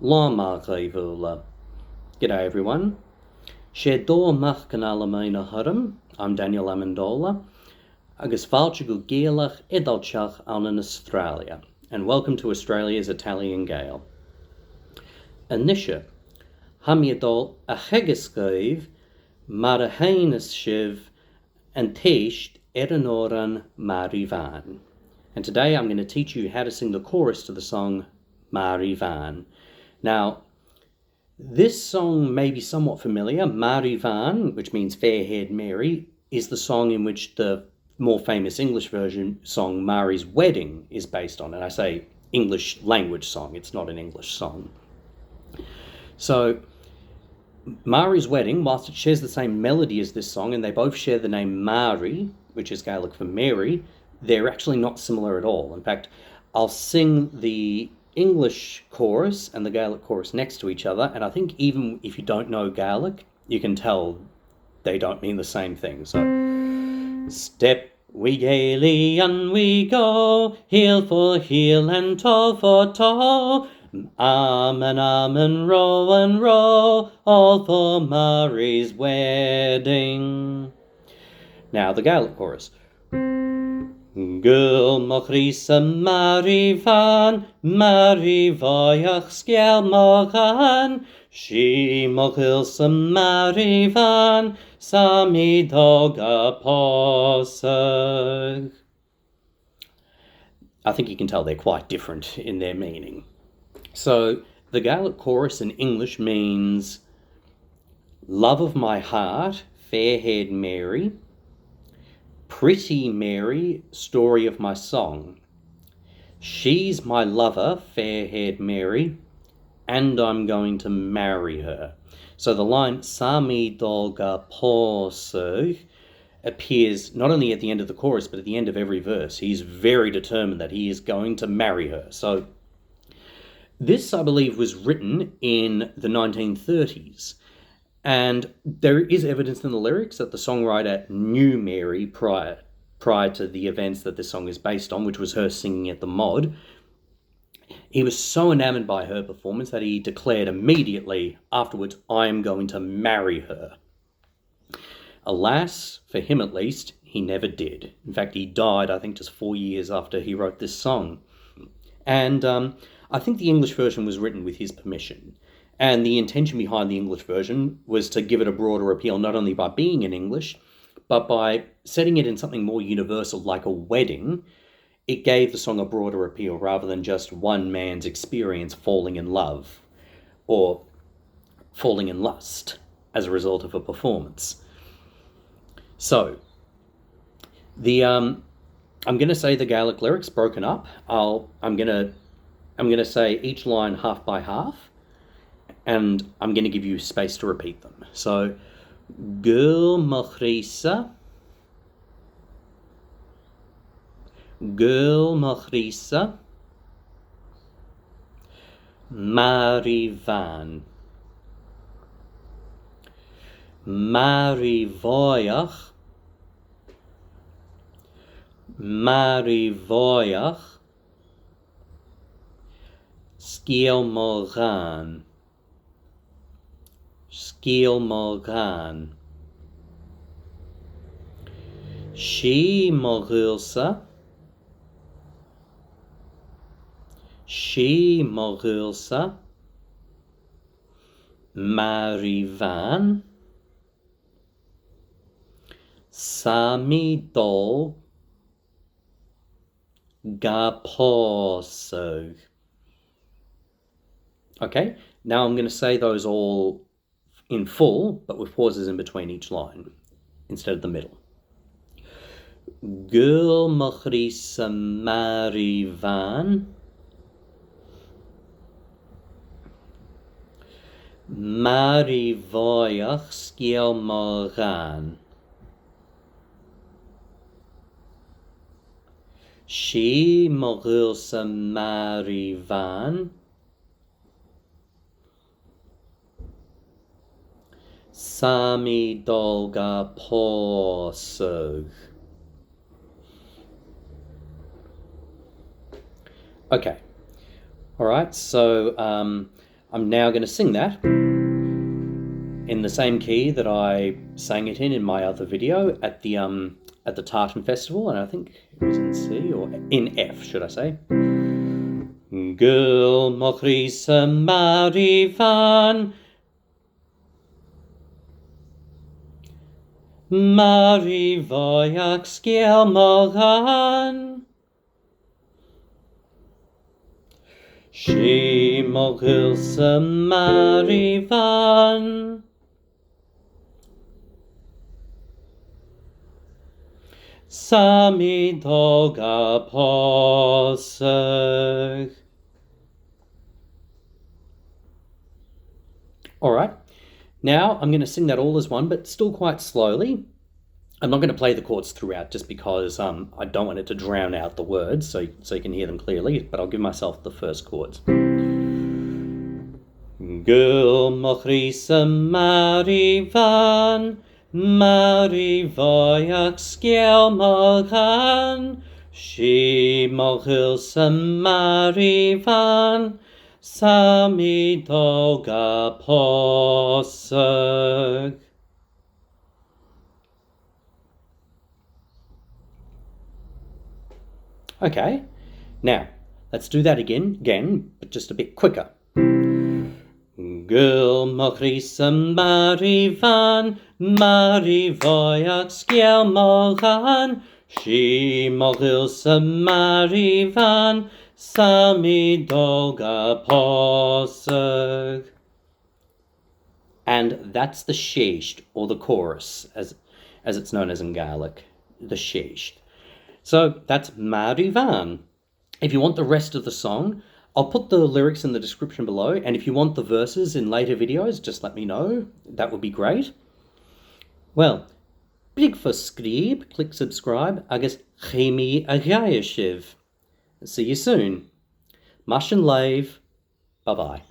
Mhàiri Bhàn. G'day everyone. Sé dó mach canal maina hurum. I'm Daniel Amendola. Agus fáilte go Gaelach idalteach an in Australia. And welcome to Australia's Italian Gael. Anisha, hamiadol a chegascaive, mar a hainas shiv, and teist eranoran Mhàiri Bhàn. And today I'm going to teach you how to sing the chorus to the song Mhàiri Bhàn. Now, this song may be somewhat familiar. Mhàiri Bhàn, which means fair-haired Mary, is the song in which the more famous English version song Mairi's Wedding is based on. And I say English language song, it's not an English song. So, Mairi's Wedding, whilst it shares the same melody as this song, and they both share the name Mairi, which is Gaelic for Mary, they're actually not similar at all. In fact, I'll sing the English chorus and the Gaelic chorus next to each other, and I think even if you don't know Gaelic, you can tell they don't mean the same thing. So, step we gaily and we go, heel for heel and toe for toe, amen, row and row, all for Mairi's wedding. Now the Gaelic chorus. Ghaol-sa Mhàiri Bhàn, Mhàiri bhòidheach sgeul she-sa Mhàiri Bhàn, thaobh a pòsadh. I think you can tell they're quite different in their meaning. So the Gaelic chorus in English means love of my heart, fair-haired Mary, pretty Mary, story of my song. She's my lover, fair-haired Mary, and I'm going to marry her. So the line sgeul a pòsadh appears not only at the end of the chorus, but at the end of every verse. He's very determined that he is going to marry her. So this, I believe, was written in the 1930s. And there is evidence in the lyrics that the songwriter knew Mary prior to the events that this song is based on, which was her singing at the Mod. He was so enamored by her performance that he declared immediately afterwards, I am going to marry her. Alas, for him at least, he never did. In fact, he died, I think, just 4 years after he wrote this song. And I think the English version was written with his permission. And the intention behind the English version was to give it a broader appeal, not only by being in English, but by setting it in something more universal like a wedding. It gave the song a broader appeal rather than just one man's experience falling in love or falling in lust as a result of a performance. So, I'm going to say the Gaelic lyrics broken up. I'm going to say each line half by half. And I'm going to give you space to repeat them. So, ghaol-sa, ghaol-sa, Mhàiri Bhàn, Mhàiri bhòidheach, Mhàiri bhòidheach, sgeul sgeul she-sa Mhàiri Bhàn, thaobh a pòsadh. Okay, now I'm going to say those all in full, but with pauses in between each line, instead of the middle. Ghaol-sa Mhàiri Bhàn, Mhàiri bhòidheach sgeul she-sa Mhàiri Bhàn, thaobh a pòsadh. Okay. All right. So I'm now going to sing that in the same key that I sang it in my other video at the Tartan Festival, and I think it was in C or in F, should I say. Ghaol sa Màiri Bhàn, Màiri bhòidheach sgeul Mhàiri sa Màiri Bhàn. Sami doga pòsadh. All right, now I'm going to sing that all as one, but still quite slowly. I'm not going to play the chords throughout just because I don't want it to drown out the words, so you can hear them clearly, but I'll give myself the first chords. Ghaol sa Màiri Bhàn, Màiri bhòidheach sgeul Mhàiri, sa Màiri Bhàn, Sami doga pòsadh. Okay, now let's do that again, but just a bit quicker. Ghaol sa Màiri Bhàn, Màiri bhòidheach sgeul Mhàiri, sa Màiri Bhàn, Sami doga pòsadh. And that's the sèist, or the chorus, as it's known as in Gaelic, the sèist. So that's Mhàiri Bhàn. If you want the rest of the song, I'll put the lyrics in the description below, and if you want the verses in later videos, just let me know. That would be great. Well, big for scribe, click subscribe, agus chaimi a-raoir. See you soon. Mash and lave. Bye-bye.